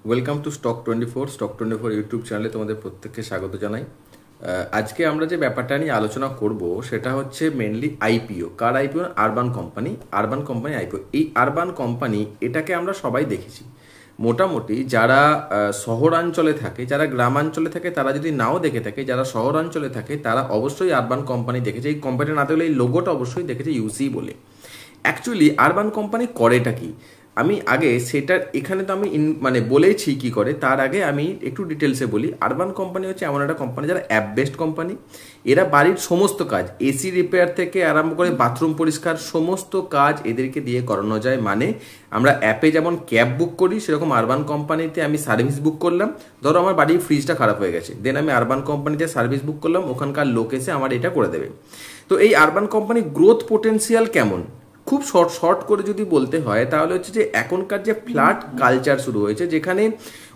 Welcome to stock 24 YouTube চ্যানেলে তোমাদের প্রত্যেককে স্বাগত জানাই। আজকে আমরা যে ব্যাপারটা নিয়ে আলোচনা করব সেটা হচ্ছে মেনলি আইপিও। কার আইপিও? Urban company IPO. এই আরবান কোম্পানি এটাকে আমরা সবাই দেখেছি। মোটামুটি যারা শহরাঞ্চলে থাকে, যারা গ্রামাঞ্চলে থাকে তারা যদি নাও দেখে থাকে, যারা শহরাঞ্চলে থাকে তারা অবশ্যই আরবান কোম্পানি দেখেছে। এই কোম্পানি না থাকলে এই লোগোটা অবশ্যই দেখেছে ইউসি বলে। অ্যাকচুয়ালি আরবান কোম্পানি করেটা কি আমি আগে সেটার এখানে তো আমি বলেছি কি করে, তার আগে আমি একটু ডিটেলসে বলি। আরবান কোম্পানি হচ্ছে এমন একটা কোম্পানি যারা অ্যাপ বেসড কোম্পানি। এরা বাড়ির সমস্ত কাজ, এসি রিপেয়ার থেকে আরম্ভ করে বাথরুম পরিষ্কার সমস্ত কাজ এদেরকে দিয়ে করানো যায়। মানে আমরা অ্যাপে যেমন ক্যাব বুক করি সেরকম আরবান কোম্পানিতে আমি সার্ভিস বুক করলাম। ধরো আমার বাড়ির ফ্রিজটা খারাপ হয়ে গেছে, দেন আমি আরবান কোম্পানিতে সার্ভিস বুক করলাম, ওখানকার লোক এসে আমার এটা করে দেবে। তো এই আরবান কোম্পানি গ্রোথ পোটেন্সিয়াল কেমন, খুব শর্ট করে যদি বলতে হয় তাহলে হচ্ছে যে এখনকার যে ফ্ল্যাট কালচার শুরু হয়েছে, যেখানে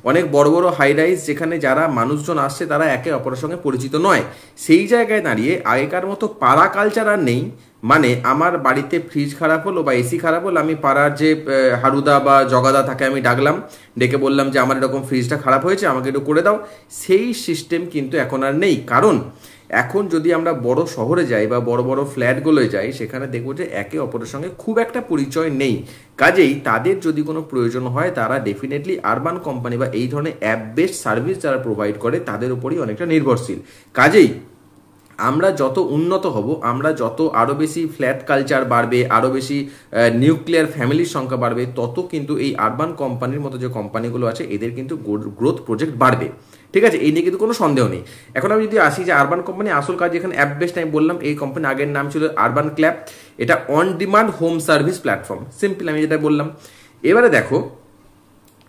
অনেক বড় বড় হাই রাইজ, যেখানে যারা মানুষজন আসছে তারা একে অপরের সঙ্গে পরিচিত নয়, সেই জায়গায় দাঁড়িয়ে আগেকার মতো পাড়া কালচার আর নেই। মানে আমার বাড়িতে ফ্রিজ খারাপ হলো বা এসি খারাপ হলো, আমি পাড়ার যে হারুদা বা জগাদা থাকে আমি ডাকলাম, ডেকে বললাম যে আমার এরকম ফ্রিজটা খারাপ হয়েছে, আমাকে একটু করে দাও। সেই সিস্টেম কিন্তু এখন আর নেই। কারণ এখন যদি আমরা বড় শহরে যাই বা বড় বড় ফ্ল্যাটগুলোয় যাই, সেখানে দেখবো যে একে অপরের সঙ্গে খুব একটা পরিচয় নেই। কাজেই তাদের যদি কোনো প্রয়োজন হয় তারা ডেফিনেটলি আরবান কোম্পানি বা এই ধরনের অ্যাপ বেসড সার্ভিস যারা প্রোভাইড করে তাদের উপরই অনেকটা নির্ভরশীল। কাজেই আমরা যত উন্নত হব, আমরা যত আরও বেশি ফ্ল্যাট কালচার বাড়বে, আরও বেশি নিউক্লিয়ার ফ্যামিলির সংখ্যা বাড়বে, তত কিন্তু এই আরবান কোম্পানির মতো যে কোম্পানিগুলো আছে এদের কিন্তু গ্রোথ প্রজেক্ট বাড়বে। ঠিক আছে, এই নিয়ে কিন্তু কোনো সন্দেহ নেই। এখন আমি যদি আসি যে আরবান কোম্পানি আসল কাজ এখানে অ্যাপ বেসড, আমি বললাম এই কোম্পানি আগের নাম ছিল আরবান ক্ল্যাব। এটা on demand home service platform, simple আমি যেটা বললাম। এবারে দেখো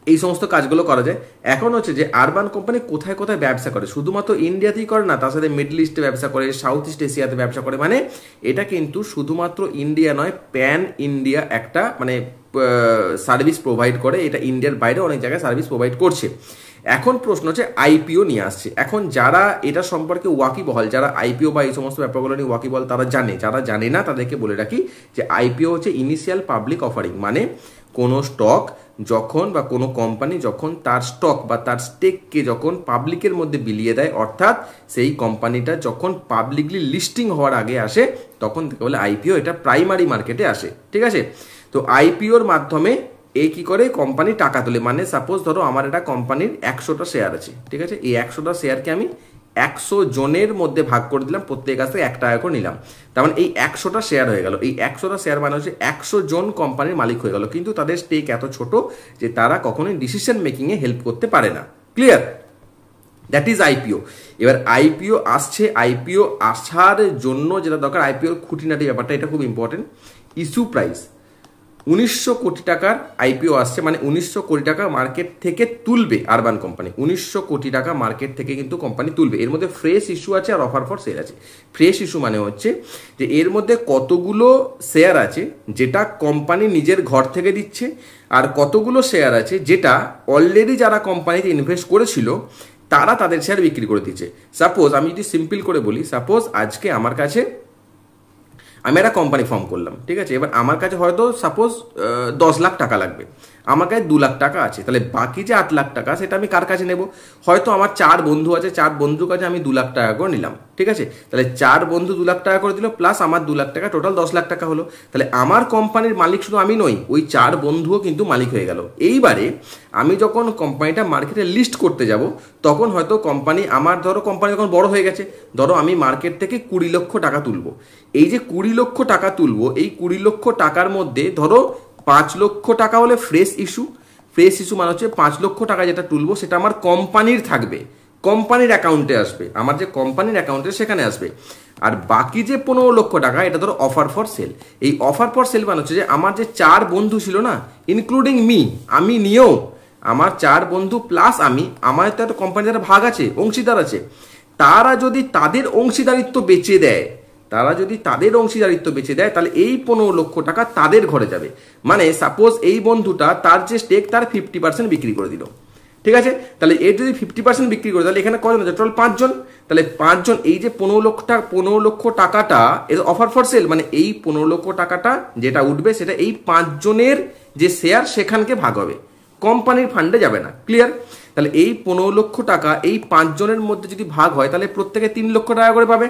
এই সমস্ত কাজগুলো করা যায়। এখন হচ্ছে যে আরবান কোম্পানি কোথায় কোথায় ব্যবসা করে, শুধুমাত্র ইন্ডিয়াতেই করে না, তার সাথে মিডল ইস্টে ব্যবসা করে, সাউথ ইস্ট এশিয়াতে ব্যবসা করে। মানে এটা কিন্তু শুধুমাত্র ইন্ডিয়া নয়, প্যান ইন্ডিয়া একটা সার্ভিস প্রোভাইড করে। এটা ইন্ডিয়ার বাইরে অনেক জায়গায় সার্ভিস প্রোভাইড করছে। এখন প্রশ্ন হচ্ছে আইপিও নিয়ে আসছে। এখন যারা এটা সম্পর্কে ওয়াকিবহাল, যারা আইপিও বা এই সমস্ত ব্যাপারগুলো নিয়ে ওয়াকিবহাল তারা জানে, যারা জানে না তাদেরকে বলে রাখি যে আইপিও হচ্ছে ইনিশিয়াল পাবলিক অফারিং। মানে কোনো স্টক যখন বা কোনো কোম্পানি যখন তার স্টক বা তার স্টেককে যখন পাবলিকের মধ্যে বিলিয়ে দেয়, অর্থাৎ সেই কোম্পানিটা যখন পাবলিকলি লিস্টিং হওয়ার আগে আসে, তখন থেকে বলে আইপিও। এটা প্রাইমারি মার্কেটে আসে। ঠিক আছে, তো আইপিওর মাধ্যমে কি করে কোম্পানি টাকা তোলে। মানে সাপোজ ধরো আমার একটা কোম্পানির 100টা শেয়ার আছে, ঠিক আছে, এই 100টা শেয়ারকে আমি 100 জনের মধ্যে ভাগ করে দিলাম, প্রত্যেক কাছ থেকে 1 টাকা করে নিলাম। তার মানে এই 100টা শেয়ার হয়ে গেল। এই 100টা শেয়ার মানে হচ্ছে 100 জন কোম্পানির মালিক হয়ে গেল, কিন্তু তাদের স্টেক এত ছোট যে তারা কখনোই ডিসিশন মেকিংয়ে হেল্প করতে পারে না। ক্লিয়ার? That is IPO. এবার আইপিও আসছে, আইপিও আসার জন্য যেটা দরকার, আইপিওর খুঁটিনাটি ব্যাপারটা এটা খুব ইম্পর্টেন্ট। ইস্যু প্রাইস 1900 কোটি টাকার আইপিও আসছে, মানে 1900 কোটি টাকা মার্কেট থেকে তুলবে আরবান কোম্পানি। 1900 কোটি টাকা মার্কেট থেকে কিন্তু কোম্পানি তুলবে। এর মধ্যে ফ্রেশ ইস্যু আছে আর অফার ফর সেল আছে। ফ্রেশ ইস্যু মানে হচ্ছে যে এর মধ্যে কতগুলো শেয়ার আছে যেটা কোম্পানি নিজের ঘর থেকে দিচ্ছে, আর কতগুলো শেয়ার আছে যেটা অলরেডি যারা কোম্পানিতে ইনভেস্ট করেছিল তারা তাদের শেয়ার বিক্রি করে দিচ্ছে। সাপোজ আমি যদি সিম্পল করে বলি, সাপোজ আজকে আমার কাছে আমি একটা কোম্পানি ফর্ম করলাম, ঠিক আছে, এবার আমার কাছে হয়তো সাপোজ 10 লাখ টাকা লাগবে, আমার কাছে 2 লাখ টাকা আছে, তাহলে বাকি যে 8 লাখ টাকা সেটা আমি কার কাছে নেব? হয়তো আমার 4 বন্ধু আছে, 4 বন্ধুর কাছে আমি 2 লাখ টাকা করে নিলাম, ঠিক আছে, তাহলে 4 বন্ধু 2 লাখ টাকা করে দিল, প্লাস আমার 2 লাখ টাকা, টোটাল 10 লাখ টাকা হলো। তাহলে আমার কোম্পানির মালিক শুধু আমি নই, ওই 4 বন্ধুও কিন্তু মালিক হয়ে গেল। এইবারে আমি যখন কোম্পানিটা মার্কেটে লিস্ট করতে যাব, তখন হয়তো কোম্পানি আমার, ধরো কোম্পানি যখন বড় হয়ে গেছে, ধরো আমি মার্কেট থেকে 20 লক্ষ টাকা তুলবো। এই যে 20 লক্ষ টাকা তুলবো, এই 20 লক্ষ টাকার মধ্যে ধরো 5 লক্ষ টাকা হলে ফ্রেশ ইস্যু। ফ্রেশ ইস্যু মানে হচ্ছে 5 লক্ষ টাকা যেটা তুলবো সেটা আমার কোম্পানির থাকবে, কোম্পানির অ্যাকাউন্টে আসবে, আমার যে কোম্পানির অ্যাকাউন্টে সেখানে আসবে। আর বাকি যে 15 লক্ষ টাকা এটা ধরো অফার ফর সেল। এই অফার ফর সেল মানে হচ্ছে যে আমার যে 4 বন্ধু ছিল না, ইনক্লুডিং মি, আমি নিয়েও, আমার 4 বন্ধু প্লাস আমি, আমার তো একটা কোম্পানির একটা ভাগ আছে, অংশীদার আছে, তারা যদি তাদের অংশীদারিত্ব বেচে দেয়, তাহলে এই 15 লক্ষ টাকা তাদের ঘরে যাবে। মানে সাপোজ এই বন্ধুটা তার যে স্টেক তার 50% বিক্রি করে দিল, ঠিক আছে, তাহলে এর যদি 50% বিক্রি করে, তাহলে এখানে কজন আছে? টোটাল 5 জন। তাহলে 5 জন, এই যে 15 লক্ষ টাকাটা এর অফার ফর সেল, মানে এই 15 লক্ষ টাকাটা যেটা উঠবে সেটা এই 5 জনের যে শেয়ার সেখানকে ভাগ হবে। কোম্পানির ফান্ডে যাবে না। ক্লিয়ার? তাহলে এই 15 লক্ষ টাকা এই 5 জনের মধ্যে যদি ভাগ হয় তাহলে প্রত্যেকে 3 লক্ষ টাকা করে পাবে।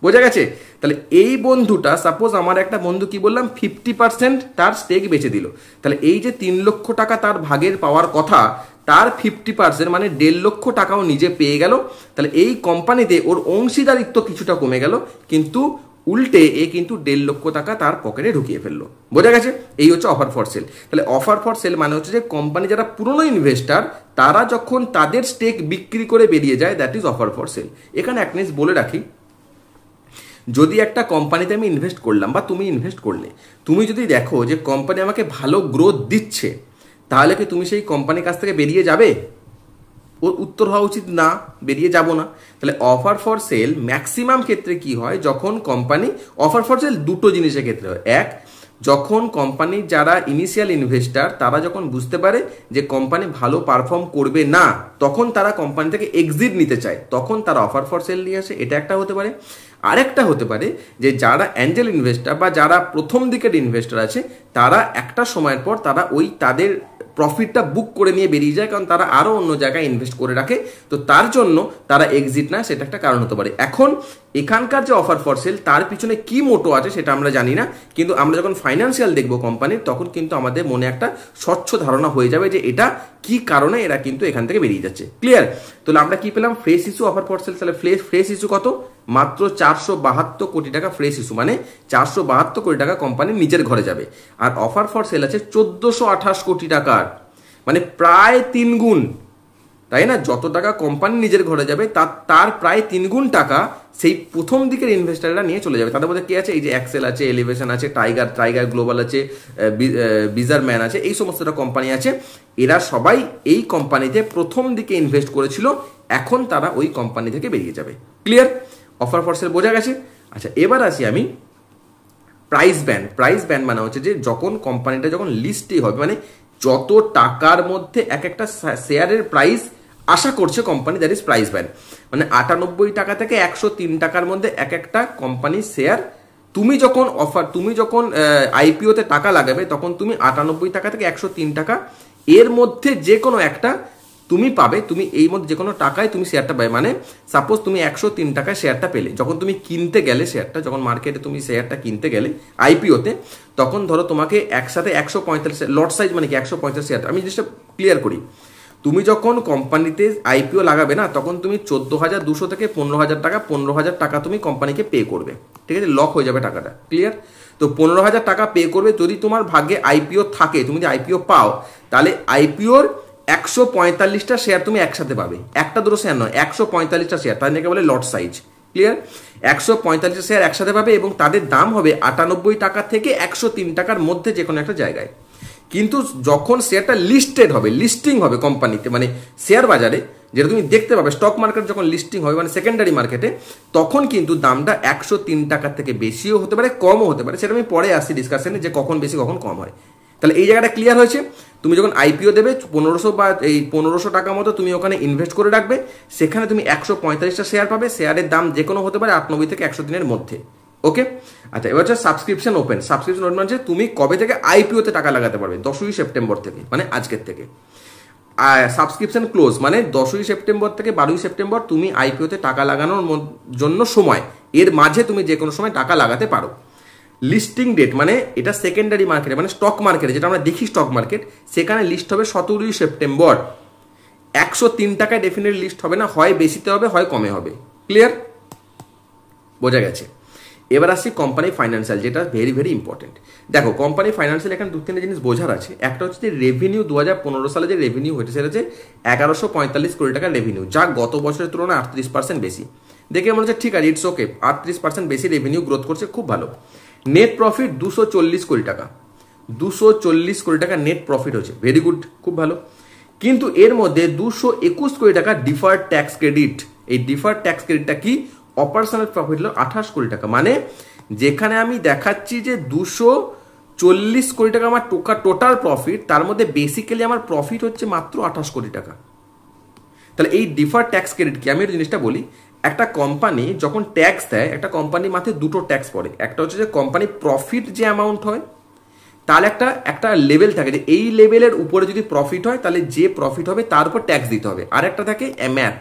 বোঝা গেছে? তাহলে এই বন্ধুটা, সাপোজ আমার একটা বন্ধু কি বললাম 50% তার স্টেক বেচে দিল, তাহলে এই যে 3 লক্ষ টাকা তার ভাগের পাওয়ার কথা, তার 50% মানে 1.5 লক্ষ টাকাও নিজে পেয়ে গেল। তাহলে এই কোম্পানিতে ওর অংশীদারিত্ব কিছুটা কমে গেল, কিন্তু উল্টে এ কিন্তু 1.5 লক্ষ টাকা তার পকেটে ঢুকিয়ে ফেললো। বোঝা গেছে? এই হচ্ছে অফার ফর সেল। তাহলে অফার ফর সেল মানে হচ্ছে যে কোম্পানি যারা পুরনো ইনভেস্টার তারা যখন তাদের স্টেক বিক্রি করে বেরিয়ে যায়, that is offer for sale. এখানে এক জিনিস বলে রাখি, যদি একটা কোম্পানিতে আমি ইনভেস্ট করলাম বা তুমি ইনভেস্ট করলে, তুমি যদি দেখো যে কোম্পানি আমাকে ভালো গ্রোথ দিচ্ছে, তাহলে কি তুমি সেই কোম্পানির কাছ থেকে বেরিয়ে যাবে? ওর উত্তর হওয়া উচিত না, বেরিয়ে যাব না। তাহলে অফার ফর সেল ম্যাক্সিমাম ক্ষেত্রে কি হয়, যখন কোম্পানি, অফার ফর সেল দুটো জিনিসের ক্ষেত্রে হয়। এক, যখন কোম্পানির যারা ইনিশিয়াল ইনভেস্টার তারা যখন বুঝতে পারে যে কোম্পানি ভালো পারফর্ম করবে না, তখন তারা কোম্পানি থেকে এক্সিট নিতে চায়, তখন তারা অফার ফর সেল নিয়ে আসে। এটা একটা হতে পারে। আরেকটা হতে পারে যে যারা অ্যাঞ্জেল ইনভেস্টার বা যারা প্রথম দিকের ইনভেস্টার আছে, তারা একটা সময়ের পর তারা ওই তাদের প্রফিটটা বুক করে নিয়ে বেরিয়ে যায়, কারণ তারা আরও অন্য জায়গায় ইনভেস্ট করে রাখে, তো তার জন্য তারা এক্সিট না, সেটা একটা কারণ হতে পারে। এখন এখানকার যে অফার ফর সেল তার পিছনে কি মোটো আছে সেটা আমরা জানি না, কিন্তু আমরা যখন ফাইন্যান্সিয়াল দেখবো কোম্পানির, তখন কিন্তু আমাদের মনে একটা স্বচ্ছ ধারণা হয়ে যাবে যে এটা কি কারণে এরা কিন্তু এখান থেকে বেরিয়ে যাচ্ছে। ক্লিয়ার? তাহলে আমরা কি পেলাম? Fresh issue offer for sale. তাহলে ফ্রেশ ইস্যু কত? মাত্র 472 কোটি টাকা ফ্রেশ ইস্যু, মানে 472 কোটি টাকা কোম্পানি নিজের ঘরে যাবে। আর অফার ফর সেল আছে 1428 কোটি টাকার, মানে প্রায় 3 গুণ, তাই না? যত টাকা কোম্পানি নিজের ঘরে যাবে তার প্রায় 3 গুণ টাকা সেই প্রথম দিকের ইনভেস্টাররা নিয়ে চলে যাবে। তাদের মধ্যে কি আছে? এই যে এক্সেল আছে, এলিভেশন আছে, টাইগার গ্লোবাল আছে, বিজারম্যান আছে, এই সমস্তটা কোম্পানি আছে। এরা সবাই এই কোম্পানিতে প্রথম দিকে ইনভেস্ট করেছিল, এখন তারা ওই কোম্পানি থেকে বেরিয়ে যাবে। ক্লিয়ার? অফার ফর সেল বোঝা গেছে? আচ্ছা, এবার আসি আমি প্রাইস ব্যান্ড। প্রাইস ব্যান্ড মানে হচ্ছে যে যখন কোম্পানিটা যখন লিস্টই হবে, মানে যত টাকার মধ্যে এক একটা শেয়ারের প্রাইস আশা করছে company, that is price band. মানে 98 টাকা থেকে 103 টাকার মধ্যে এক একটা কোম্পানির শেয়ার, তুমি যখন আইপিওতে টাকা লাগাবে, তখন তুমি 98 টাকা থেকে 103 টাকা এর মধ্যে যে কোনো একটা তুমি পাবে। তুমি এই মধ্যে যে কোনো টাকায় তুমি শেয়ারটা পাবে। মানে সাপোজ তুমি 103 টাকায় শেয়ারটা পেলে, যখন তুমি কিনতে গেলে শেয়ারটা, যখন মার্কেটে তুমি শেয়ারটা কিনতে গেলে আইপিওতে, তখন ধরো তোমাকে একসাথে 145 লট সাইজ, মানে কি 145 শেয়ার। আমি জিনিসটা ক্লিয়ার করি, তুমি যখন কোম্পানিতে আইপিও লাগাবে না, তখন তুমি 14,200 থেকে 15,000 টাকা তুমি কোম্পানিকে পে করবে। ঠিক আছে? লক হয়ে যাবে টাকাটা। ক্লিয়ার? তো 15,000 টাকা পে করবে। যদি তোমার ভাগ্যে আইপিও থাকে, তুমি যদি আইপিও পাও, তাহলে আইপিওর 145টা শেয়ার তুমি একসাথে পাবে। একটা দুটো শেয়ার নয়, 145টা শেয়ার, তার নাকি বলে লট সাইজ। ক্লিয়ার? 145টা শেয়ার একসাথে পাবে এবং তাদের দাম হবে 98 টাকা থেকে 103 টাকার মধ্যে যে কোনো একটা জায়গায়। কিন্তু যখন শেয়ারটা লিস্টেড হবে, লিস্টিং হবে কোম্পানিতে, মানে শেয়ার বাজারে, যেটা তুমি দেখতে পাবে স্টক মার্কেট যখন লিস্টিং হবে, মানে সেকেন্ডারি মার্কেটে, তখন কিন্তু দামটা 103 টাকার থেকে বেশিও হতে পারে, কমও হতে পারে। সেটা আমি পরে আসছি ডিসকাশনে, যে কখন বেশি কখন কম হয়। তাহলে এই জায়গাটা ক্লিয়ার হয়েছে। তুমি যখন আইপিও দেবে 1500 বা এই 1500 টাকা মতো তুমি ওখানে ইনভেস্ট করে রাখবে, সেখানে তুমি 145টা শেয়ার পাবে। শেয়ারের দাম যে কোনো হতে পারে 98 থেকে 100 দিনের মধ্যে। ওকে? আচ্ছা, এবার হচ্ছে সাবস্ক্রিপশন ওপেন। সাবস্ক্রিপশন ওপেন মানে তুমি কবে থেকে আইপিওতে টাকা লাগাতে পারবে? 10ই সেপ্টেম্বর থেকে, মানে আজকের থেকে। সাবস্ক্রিপশন ক্লোজ মানে 10ই সেপ্টেম্বর থেকে 12ই সেপ্টেম্বর তুমি আইপিওতে টাকা লাগানোর জন্য সময়, এর মাঝে তুমি যে কোনো সময় টাকা লাগাতে পারো। লিস্টিং ডেট মানে এটা সেকেন্ডারি মার্কেটে, মানে স্টক মার্কেটে, যেটা আমরা দেখি স্টক মার্কেট, সেখানে লিস্ট হবে 17ই সেপ্টেম্বর। 103 টাকায় ডেফিনেটলি লিস্ট হবে না, হয় বেশিতে হবে, হয় কমে হবে। ক্লিয়ার? বোঝা গেছে? এবার আসছি কোম্পানি ফাইন্যান্সিয়াল, যেটা ভেরি ভেরি ইম্পর্টেন্ট। দেখো কোম্পানি ফাইন্যান্সিয়াল এখানে 2-3 জিনিস বোঝার আছে। একটা হচ্ছে যে রেভিনিউ 2015 সালে যে রেভিনিউ হয়েছে, সেটা হচ্ছে 1145 কোটি টাকার রেভিনিউ, যা গত বছরের তুলনায় 38% বেশি। দেখে মনে হচ্ছে ঠিক আছে, ইটস ওকে, 38% বেশি রেভিনিউ গ্রোথ করছে, খুব ভালো। নেট প্রফিট 240 কোটি টাকা, 240 কোটি টাকা নেট প্রফিট হচ্ছে, ভেরি গুড, খুব ভালো। কিন্তু এর মধ্যে 221 কোটি টাকা ডিফার্ড ট্যাক্স ক্রেডিট। এই ডিফার্ড ট্যাক্স ক্রেডিটটা কি? অপারেশনাল প্রফিট হলো 28 কোটি টাকা। মানে যেখানে আমি দেখাচ্ছি যে 240 কোটি টাকা আমার টোটাল প্রফিট, তার মধ্যে বেসিক্যালি আমার প্রফিট হচ্ছে মাত্র 28 কোটি টাকা। তাহলে এই ডিফার্ড ট্যাক্স ক্রেডিট কি? আমি এই জিনিসটা বলি, একটা কোম্পানি যখন ট্যাক্স দেয়, একটা কোম্পানির মাথায় দুটো ট্যাক্স পড়ে। একটা হচ্ছে যে কোম্পানি প্রফিট যে অ্যামাউন্ট হয়, তার একটা লেভেল থাকে যে এই লেভেলের উপরে যদি প্রফিট হয় তাহলে যে প্রফিট হবে তার উপর ট্যাক্স দিতে হবে। আর একটা থাকে MAT,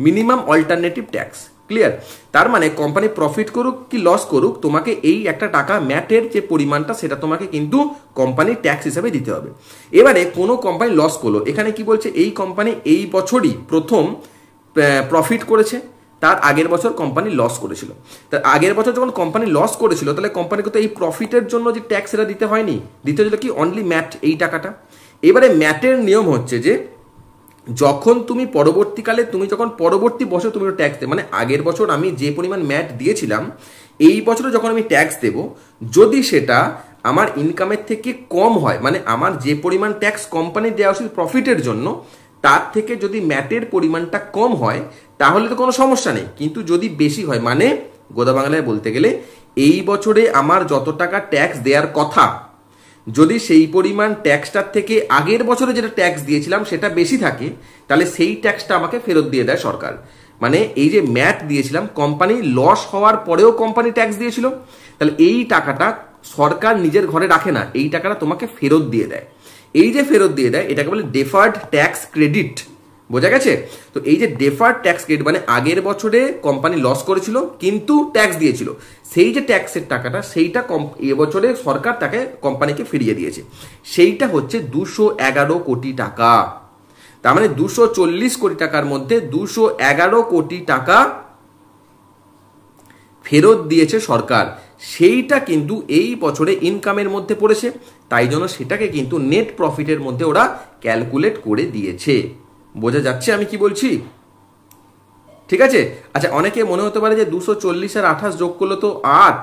minimum alternative tax. Clear? তার মানে কোম্পানি প্রফিট করুক কি লস করুক, তোমাকে এই একটা টাকা ম্যাটের যে পরিমাণটা সেটা তোমাকে কিন্তু কোম্পানি ট্যাক্স হিসাবে দিতে হবে। এবারে কোনো কোম্পানি লস করলো, এখানে কি বলছে, এই কোম্পানি এই বছরই প্রথম প্রফিট করেছে, তার আগের বছর কোম্পানি লস করেছিল। তার আগের বছর যখন কোম্পানি লস করেছিল তাহলে কোম্পানিকে তো এই প্রফিটের জন্য যে ট্যাক্স এটা দিতে হয়নি, দিতে হয়েছিল কি অনলি ম্যাট, এই টাকাটা। এবারে ম্যাটের নিয়ম হচ্ছে যে যখন তুমি পরবর্তীকালে যখন পরবর্তী বছর তুমি ট্যাক্স দেবে, মানে আগের বছর আমি যে পরিমাণ ম্যাট দিয়েছিলাম এই বছরে যখন আমি ট্যাক্স দেব, যদি সেটা আমার ইনকামের থেকে কম হয়, মানে আমার যে পরিমাণ ট্যাক্স কোম্পানি দেওয়া উচিত প্রফিটের জন্য তার থেকে যদি ম্যাটের পরিমাণটা কম হয় তাহলে তো কোনো সমস্যা নেই। কিন্তু যদি বেশি হয়, মানে গোদা বাংলায় বলতে গেলে এই বছরে আমার যত টাকা ট্যাক্স দেওয়ার কথা, যদি সেই পরিমাণ ট্যাক্সটার থেকে আগের বছরে যেটা ট্যাক্স দিয়েছিলাম সেটা বেশি থাকে, তাহলে সেই ট্যাক্সটা আমাকে ফেরত দিয়ে দেয় সরকার। মানে এই যে ম্যাট দিয়েছিলাম, কোম্পানি লস হওয়ার পরেও কোম্পানি ট্যাক্স দিয়েছিল, তাহলে এই টাকাটা সরকার নিজের ঘরে রাখে না, এই টাকাটা তোমাকে ফেরত দিয়ে দেয়। এই যে ফেরত দিয়ে দেয় এটাকে বলে ডেফার্ড ট্যাক্স ক্রেডিট। বোঝা গেছে? তো এই যে ডেফার্ড ট্যাক্স ক্রেডিট মানে আগের বছরে কোম্পানি লস করেছিল কিন্তু ট্যাক্স দিয়েছিল, সেই যে ট্যাক্সের টাকাটা সেইটা এবছরে সরকার তাকে কোম্পানিকে ফিরিয়ে দিয়েছে, সেইটা হচ্ছে 211 কোটি টাকা। তার মানে 240 কোটি টাকার মধ্যে 211 কোটি টাকা ফেরত দিয়েছে সরকার, সেইটা কিন্তু এই বছরে ইনকামের মধ্যে পড়েছে, তাই জন্য সেটাকে কিন্তু নেট প্রফিটের মধ্যে ওরা ক্যালকুলেট করে দিয়েছে। বোঝা যাচ্ছে আমি কি বলছি? ঠিক আছে। আচ্ছা, অনেকে মনে হতে পারে যে 240 আর 28 যোগ করলে তো 8,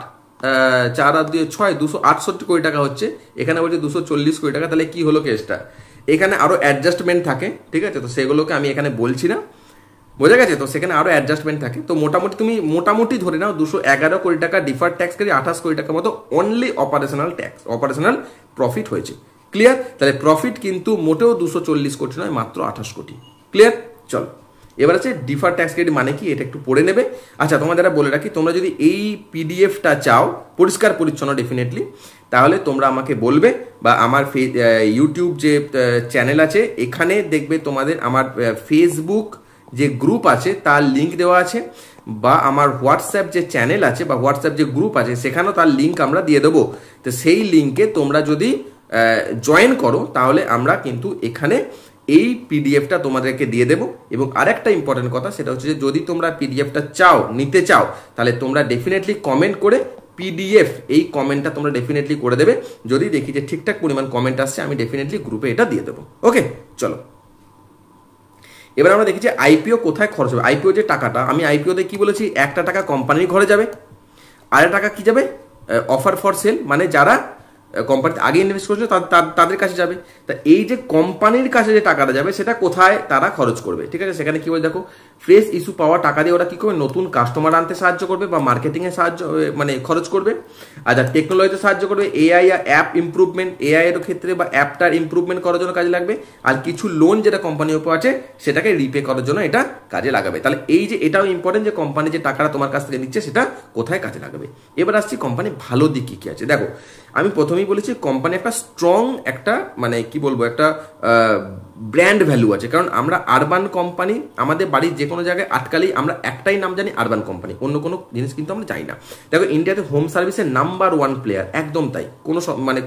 4 আর 2 6, 268 কোটি টাকা হচ্ছে, এখানে বলছে 240 কোটি টাকা, তাহলে কি হলো কেসটা? এখানে আরো অ্যাডজাস্টমেন্ট থাকে, ঠিক আছে, তো সেগুলোকে আমি এখানে বলছি না। বোঝা গেছে? তো সেখানে আরো অ্যাডজাস্টমেন্ট থাকে। তো তুমি মোটামুটি ধরে নাও 211 কোটি টাকা ডিফার্ড ট্যাক্স করে 28 কোটি টাকার মতো only operational tax, operational profit হয়েছে। ক্লিয়ার? তাহলে প্রফিট কিন্তু মোটেও 240 কোটি নয়, মাত্র 28 কোটি। ক্লিয়ার? চলো এবার আছে ডিফার্ড ট্যাক্স ক্রেডিট মানে কি, এটা একটু পড়ে নেবে। আচ্ছা, তোমাদের বলে রাখি, তোমরা যদি এই পিডিএফটা চাও পরিষ্কার পরিচ্ছন্ন ডেফিনেটলি, তাহলে তোমরা আমাকে বলবে, বা আমার ইউটিউব যে চ্যানেল আছে এখানে দেখবে তোমাদের আমার ফেসবুক যে গ্রুপ আছে তার লিঙ্ক দেওয়া আছে, বা আমার হোয়াটসঅ্যাপ যে চ্যানেল আছে বা হোয়াটসঅ্যাপ যে গ্রুপ আছে সেখানেও তার লিঙ্ক আমরা দিয়ে দেবো। তো সেই লিঙ্কে তোমরা যদি জয়েন করো তাহলে আমরা কিন্তু এখানে এই পিডিএফটা তোমাদেরকে দিয়ে দেবো। এবং আরেকটা ইম্পর্টেন্ট কথা, সেটা হচ্ছে যে যদি তোমরা পিডিএফটা নিতে চাও তাহলে তোমরা ডেফিনেটলি কমেন্ট করে পিডিএফ এই কমেন্টটা তোমরা ডেফিনেটলি করে দেবে। যদি দেখি যে ঠিকঠাক পরিমাণ কমেন্ট আসছে আমি ডেফিনেটলি গ্রুপে এটা দিয়ে দেবো। ওকে, চলো এবার আমরা দেখি যে আইপিও কোথায় খরচ হবে। আইপিও যে টাকাটা, আমি আইপিওতে কি বলেছি, একটা টাকা কোম্পানির ঘরে যাবে, আর টাকা কি যাবে, অফার ফর সেল, মানে যারা কোম্পানিতে আগে ইনভেস্ট করেছিল তাদের কাছে যাবে। তা এই যে কোম্পানির কাছে যে টাকাটা যাবে সেটা কোথায় তারা খরচ করবে, ঠিক আছে। সেখানে কি বলে দেখো, ফ্রেশ ইস্যু পাওয়া টাকা দিয়ে ওরা কি করবে, নতুন কাস্টমার আনতে সাহায্য করবে বা মার্কেটিংয়ে মানে খরচ করবে। আর যা টেকনোলজিতে সাহায্য করবে, এআই আর অ্যাপ ইমপ্রুভমেন্ট, এআই এর ক্ষেত্রে বা অ্যাপটার ইমপ্রুভমেন্ট করার জন্য কাজে লাগবে। আর কিছু লোন যেটা কোম্পানির উপর আছে সেটাকে রিপে করার জন্য এটা কাজে লাগাবে। তাহলে এই যে এটাও ইম্পর্টেন্ট যে কোম্পানি যে টাকাটা তোমার কাছ থেকে নিচ্ছে সেটা কোথায় কাজে লাগাবে। এবার আসছি কোম্পানি ভালো দিক কি কি আছে। দেখো, আমি প্রথমেই বলেছি কোম্পানি একটা স্ট্রং একটা মানে কি বলবো একটা ব্র্যান্ড ভ্যালু আছে। কারণ আমরা আরবান কোম্পানি, আমাদের বাড়ির যে কোনো জায়গায় আটকালেই আমরা একটাই নাম জানি, আরবান কোম্পানি, অন্য কোনো জিনিস কিন্তু আমরা জানি না। দেখো, ইন্ডিয়াতে হোম সার্ভিসের নাম্বার 1 প্লেয়ার, একদম তাই,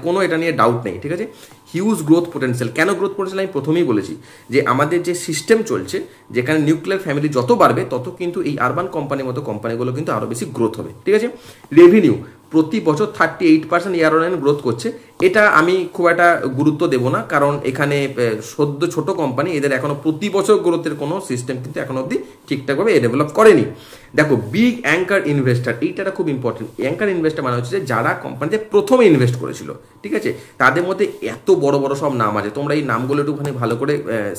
কোনো এটা নিয়ে ডাউট নেই, ঠিক আছে। Huge growth potential. কেন গ্রোথ পোটেন্সিয়াল আমি প্রথমেই বলেছি যে আমাদের যে সিস্টেম চলছে, যেখানে নিউক্লিয়ার ফ্যামিলি যত বাড়বে তত কিন্তু এই আরবান কোম্পানির মতো কোম্পানিগুলো কিন্তু আরো বেশি গ্রোথ হবে, ঠিক আছে। রেভিনিউ প্রতি বছর 38% ইয়ার অন ইয়ার গ্রোথ করছে। এটা আমি খুব একটা গুরুত্ব দেব না, কারণ এখানে সদ্য ছোট কোম্পানি, এদের এখনো প্রতি বছর গ্রোথের কোনো সিস্টেম কিন্তু এখনো অব্দি ঠিকঠাকভাবে ডেভেলপ করেনি। দেখো, বিগ অ্যাঙ্কার ইনভেস্টার, এইটা খুব ইম্পর্টেন্ট। অ্যাঙ্কার ইনভেস্টার মানে হচ্ছে যে যারা কোম্পানিতে প্রথমে ইনভেস্ট করেছিল, ঠিক আছে, তাদের মধ্যে এত বড় বড় সব নাম আছে। তোমরা এই নামগুলো একটুখানি ভালো করে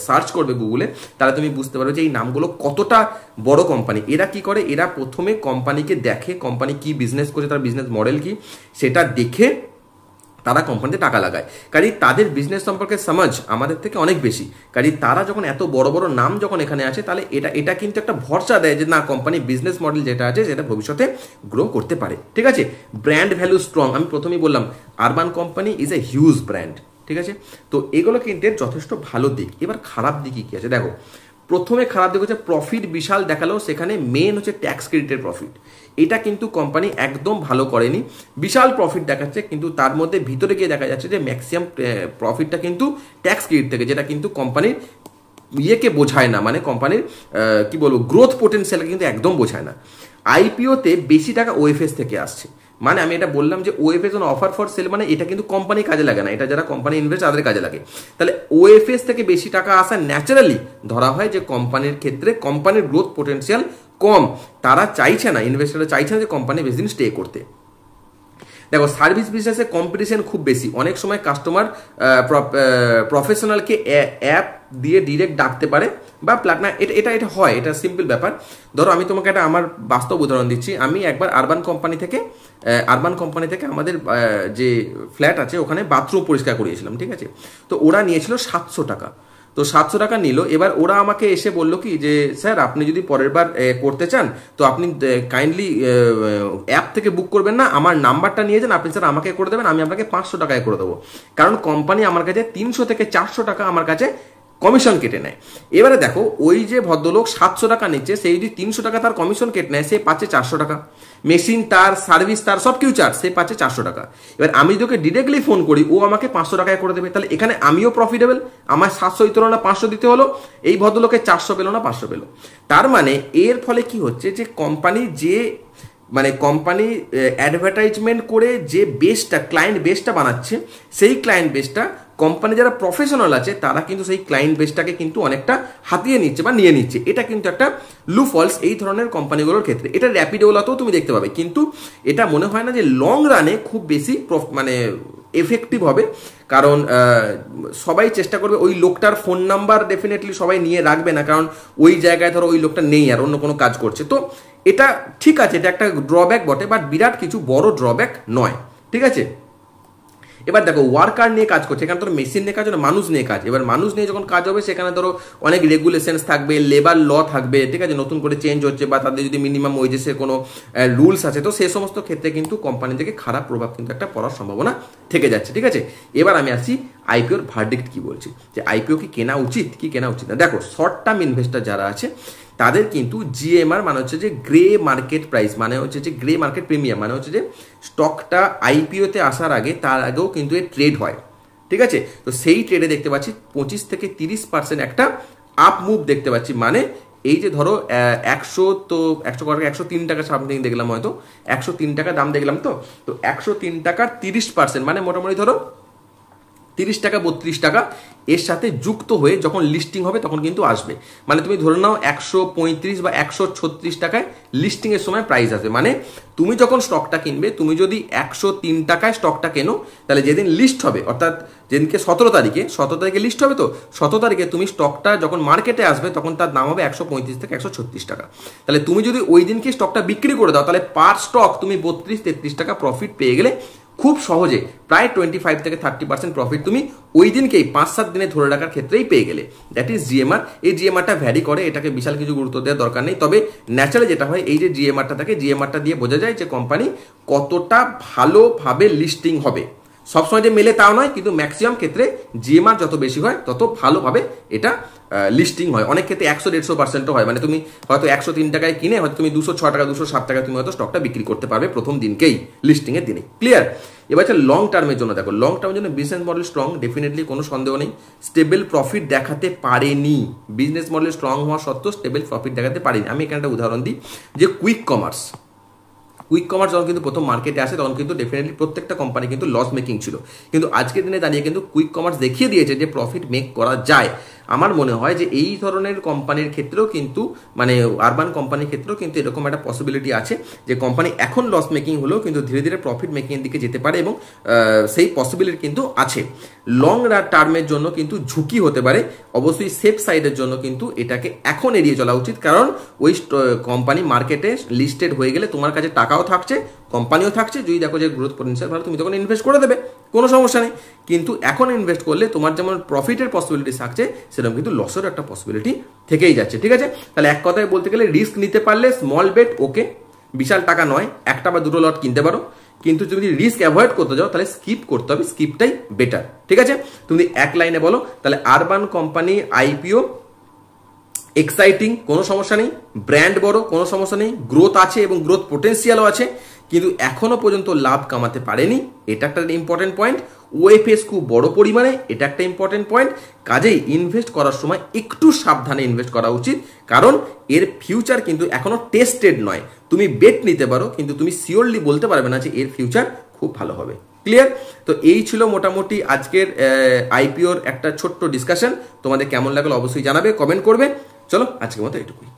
সার্চ করবে গুগলে, তাহলে তুমি বুঝতে পারবে যে এই নামগুলো কতটা বড় কোম্পানি। এরা কি করে, এরা প্রথমে কোম্পানিকে দেখে, কোম্পানি কি বিজনেস করছে, তার বিজনেস মডেল কি, সেটা দেখে তারা কোম্পানিতে টাকা লাগায়, কাজেই তাদের বিজনেস সম্পর্কে সমাজ আমাদের থেকে অনেক বেশি। কাজেই তারা যখন এত বড় বড় নাম যখন এখানে আসে, তাহলে এটা কিন্তু একটা ভরসা দেয় যে না, কোম্পানির বিজনেস মডেল যেটা আছে সেটা ভবিষ্যতে গ্রো করতে পারে। ঠিক আছে, ব্র্যান্ড ভ্যালু স্ট্রং, আমি প্রথমেই বললাম urban company is a huge brand. ঠিক আছে, তো এগুলো কিন্তু এর যথেষ্ট ভালো দিক। এবার খারাপ দিকই কি আছে দেখো, প্রথমে খারাপ দিক হচ্ছে প্রফিট বিশাল দেখালেও সেখানে মেন হচ্ছে ট্যাক্স ক্রেডিটের প্রফিট। এটা কিন্তু কোম্পানি একদম ভালো করেনি। বিশাল প্রফিট দেখাচ্ছে, কিন্তু তার মধ্যে ভিতরে গিয়ে দেখা যাচ্ছে যে ম্যাক্সিমাম প্রফিটটা কিন্তু ট্যাক্স ক্রেডিট থেকে, যেটা কিন্তু কোম্পানির ইয়েকে বোঝায় না, মানে কোম্পানির কি বলবো গ্রোথ পোটেন্সিয়ালকে কিন্তু একদম বোঝায় না। আইপিওতে বেশি টাকা ওএফএস থেকে আসছে, মানে আমি এটা বললাম যে OFS on offer for sale, মানে এটা কিন্তু কোম্পানি কাজে লাগে না, এটা যারা কোম্পানি ইনভেস্ট তাদের কাজে লাগে। তাহলে ওএফএস থেকে বেশি টাকা আসা ন্যাচারালি ধরা হয় যে কোম্পানির ক্ষেত্রে কোম্পানির গ্রোথ পোটেন্সিয়াল কম, তারা চাইছে না, ইনভেস্টাররা চাইছে না যে কোম্পানি বেশি দিন স্টে করতে। দেখো সার্ভিস বিজনেসে কম্পিটিশন খুব বেশি, অনেক সময় কাস্টমার প্রফেশনালকে অ্যাপ দিয়ে ডিরেক্ট ডাকতে পারে বা প্ল্যাটনা, এটা হয়, এটা সিম্পল ব্যাপার। ধরো আমি তোমাকে একটা আমার বাস্তব উদাহরণ দিচ্ছি। আমি একবার আরবান কোম্পানি থেকে আমাদের যে ফ্ল্যাট আছে ওখানে বাথরুম পরিষ্কার করিয়েছিলাম। ঠিক আছে, তো ওরা নিয়েছিল 700 টাকা, তো 700 টাকা নিল। এবার ওরা আমাকে এসে বললো কি যে স্যার আপনি যদি পরের বার করতে চান তো আপনি কাইন্ডলি অ্যাপ থেকে বুক করবেন না, আমার নাম্বারটা নিয়ে যান, আপনি স্যার আমাকে করে দেবেন, আমি আপনাকে 500 টাকায় করে দেবো। কারণ কোম্পানি আমার কাছে 300 থেকে 400 টাকা আমার কাছে কমিশন কেটে নেয়। এবারে দেখো ওই যে ভদ্রলোক 700 টাকা নিচ্ছে, সেই যদি 300 টাকা তার কমিশন কেটে নেয়, সে পাচ্ছে 400 টাকা, মেশিন তার, সার্ভিস তার, সব কিছু চার্জ, সে পাচ্ছে 400 টাকা। এবার আমি তোকে ডিরেক্টলি ফোন করি, ও আমাকে 500 টাকায় করে দেবে, তাহলে এখানে আমিও প্রফিটেবল, আমার 700 দিতে হলো না 500 দিতে হলো, এই ভদ্রলোকে 400 পেলো না 500 পেলো। তার মানে এর ফলে কি হচ্ছে যে কোম্পানি অ্যাডভার্টাইজমেন্ট করে যে বেসটা, ক্লায়েন্ট বেসটা বানাচ্ছে, সেই ক্লায়েন্ট বেসটা কোম্পানি যারা প্রফেশনাল আছে তারা কিন্তু সেই ক্লায়েন্ট বেসটাকে কিন্তু অনেকটা হাতিয়ে নিচ্ছে বা নিয়ে নিচ্ছে। এটা কিন্তু একটা লুফলস এই ধরনের কোম্পানিগুলোর ক্ষেত্রে। এটা র্যাপিডোলাতেও তুমি দেখতে পাবে, কিন্তু এটা মনে হয় না যে লং রানে খুব বেশি এফেক্টিভ হবে। কারণ সবাই চেষ্টা করবে, ওই লোকটার ফোন নাম্বার ডেফিনেটলি সবাই নিয়ে রাখবে না, কারণ ওই জায়গায় ধরো ওই লোকটা নেই আর অন্য কোনো কাজ করছে। তো এটা ঠিক আছে, এটা একটা ড্রব্যাক বটে, বাট বিরাট কিছু বড় ড্রব্যাক নয়। ঠিক আছে, এবার দেখো ওয়ার্কার নিয়ে কাজ করছে, এখানে ধরো মেশিন নিয়ে কাজ হলো, মানুষ নিয়ে কাজ। এবার মানুষ নিয়ে যখন কাজ হবে সেখানে ধরো অনেক রেগুলেশনস থাকবে, লেবার ল থাকবে। ঠিক আছে, নতুন করে চেঞ্জ হচ্ছে বা তাদের যদি মিনিমাম ওয়েজেসের কোনো রুলস আছে, তো সেই সমস্ত ক্ষেত্রে কিন্তু কোম্পানি থেকে খারাপ প্রভাব কিন্তু একটা পড়ার সম্ভাবনা থেকে যাচ্ছে। ঠিক আছে, এবার আমি আসি আইপিওর ভার্ডিক্ট কি বলছি, যে আইপিও কি কেনা উচিত কি কেনা উচিত না। দেখো শর্ট টার্ম ইনভেস্টার যারা আছে তাদের কিন্তু জিএমআর মানে হচ্ছে যে গ্রে মার্কেট প্রাইস, মানে হচ্ছে যে গ্রে মার্কেট প্রিমিয়াম, মানে হচ্ছে যে স্টকটা আইপিওতে আসার আগে তার আগেও কিন্তু এর ট্রেড হয়। ঠিক আছে, তো সেই ট্রেডে দেখতে পাচ্ছি 25 থেকে 30% একটা আপ মুভ দেখতে পাচ্ছি। মানে এই যে ধরো 103 টাকা সামথিং দেখলাম, হয়তো 103 টাকা দাম দেখলাম, তো 103 টাকার 30%, মানে মোটামুটি ধরো 30 টাকা 32 টাকা এর সাথে যুক্ত হয়ে যখন লিস্টিং হবে তখন কিন্তু আসবে। মানে তুমি ধরে নাও 135 বা 136 টাকায় লিস্টিং এর সময় প্রাইস আসবে। মানে তুমি যখন স্টকটা কিনবে, তুমি যদি 103 টাকায় স্টকটা কেনো, তাহলে যেদিন লিস্ট হবে, অর্থাৎ যেদিনকে 17 তারিখে লিস্ট হবে, তো 17 তারিখে তুমি স্টকটা যখন মার্কেটে আসবে তখন তার দাম হবে 135 থেকে 136 টাকা। তাহলে তুমি যদি ওই দিনকে স্টকটা বিক্রি করে দাও, তাহলে পার স্টক তুমি 32-33 টাকা প্রফিট পেয়ে গেলে খুব সহজে, প্রায় 25 থেকে 30% প্রফিট তুমি ওই দিনকেই 5-7 দিনে ধরে রাখার ক্ষেত্রেই পেয়ে গেলে। That is GMR. এই জিএমআরটা ভ্যারি করে, এটাকে বিশাল কিছু গুরুত্ব দেওয়ার দরকার নেই। তবে ন্যাচারালি যেটা হয়, এই যে জিএমআরটা থাকে, জিএমআরটা দিয়ে বোঝা যায় যে কোম্পানি কতটা ভালোভাবে লিস্টিং হবে। সবসময় যে মেলে তাও নয়, কিন্তু ম্যাক্সিমাম ক্ষেত্রে জিএমআর যত বেশি হয় তত ভালোভাবে এটা লিস্টিং হয়। অনেক ক্ষেত্রে 100-150% হয়। মানে তুমি হয়তো 103 টাকায় কিনে হয়তো তুমি 206 টাকা 207 টাকায় তুমি হয়তো স্টকটা বিক্রি করতে পারবে প্রথম দিনকেই, লিস্টিং এর দিনে। ক্লিয়ার? এবার হচ্ছে লং টার্মের জন্য। দেখো লং টার্মের জন্য বিজনেস মডেল স্ট্রং, ডেফিনেটলি কোনো সন্দেহ নেই। স্টেবল প্রফিট দেখাতে পারেনি, বিজনেস মডেল স্ট্রং হওয়া সত্ত্বেও স্টেবল প্রফিট দেখাতে পারেনি। আমি এখানে একটা উদাহরণ দিই, যে কুইক কমার্স যখন কিন্তু প্রথম মার্কেটে আসে তখন কিন্তু ডেফিনেটলি প্রত্যেকটা কোম্পানি কিন্তু লস মেকিং ছিল, কিন্তু আজকের দিনে দাঁড়িয়ে কিন্তু কুইক কমার্স দেখিয়ে দিয়েছে যে প্রফিট মেক করা যায়। আমার মনে হয় যে এই ধরনের কোম্পানির ক্ষেত্রেও কিন্তু, মানে আরবান কোম্পানির ক্ষেত্রেও কিন্তু এরকম একটা পসিবিলিটি আছে যে কোম্পানি এখন লস মেকিং হলেও কিন্তু ধীরে ধীরে প্রফিট মেকিংয়ের দিকে যেতে পারে, এবং সেই পসিবিলিটি কিন্তু আছে। লং টার্মের জন্য কিন্তু ঝুঁকি হতে পারে, অবশ্যই সেফ সাইডের জন্য কিন্তু এটাকে এখন এড়িয়ে চলা উচিত। কারণ ওই কোম্পানি মার্কেটে লিস্টেড হয়ে গেলে তোমার কাছে টাকাও থাকছে, কোম্পানিও থাকছে, যদি দেখো যে গ্রোথ পটেনশিয়াল ভালো, তুমি তখন ইনভেস্ট করে দেবে, কোনো সমস্যা নেই। কিন্তু এখন ইনভেস্ট করলে তোমার যেমন প্রফিটের পসিবিলিটি থাকছে, সেরকম কিন্তু লসেরও একটা পসিবিলিটি থেকেই যাচ্ছে। ঠিক আছে, তাহলে এক কথায় বলতে গেলে রিস্ক নিতে পারলে স্মল বেট ওকে, বিশাল টাকা নয়, একটা বা দুটো লট কিনতে পারো। কিন্তু তুমি যদি রিস্ক অ্যাভয়েড করতে যাও তাহলে স্কিপ করতে হবে, স্কিপটাই বেটার। ঠিক আছে, তুমি এক লাইনে বলো তাহলে আরবান কোম্পানি আইপিও এক্সাইটিং, কোনো সমস্যা নেই, ব্র্যান্ড বড়, কোনো সমস্যা নেই, গ্রোথ আছে এবং গ্রোথ পোটেন্সিয়ালও আছে, কিন্তু এখনো পর্যন্ত লাভ কামাতে পারেনি, এটা একটা ইম্পর্টেন্ট পয়েন্ট। ওএফএস খুব বড় পরিমাণে, এটা একটা ইম্পর্টেন্ট পয়েন্ট। কাজেই ইনভেস্ট করার সময় একটু সাবধানে ইনভেস্ট করা উচিত, কারণ এর ফিউচার কিন্তু এখনো টেস্টেড নয়। তুমি বেট নিতে পারো, কিন্তু তুমি শিওরলি বলতে পারবে না যে এর ফিউচার খুব ভালো হবে। ক্লিয়ার? তো এই ছিল মোটামুটি আজকের আইপিওর একটা ছোট্ট ডিসকাশন। তোমাদের কেমন লাগলো অবশ্যই জানাবে, কমেন্ট করবে। চলো আজকের মতো এটুকুই।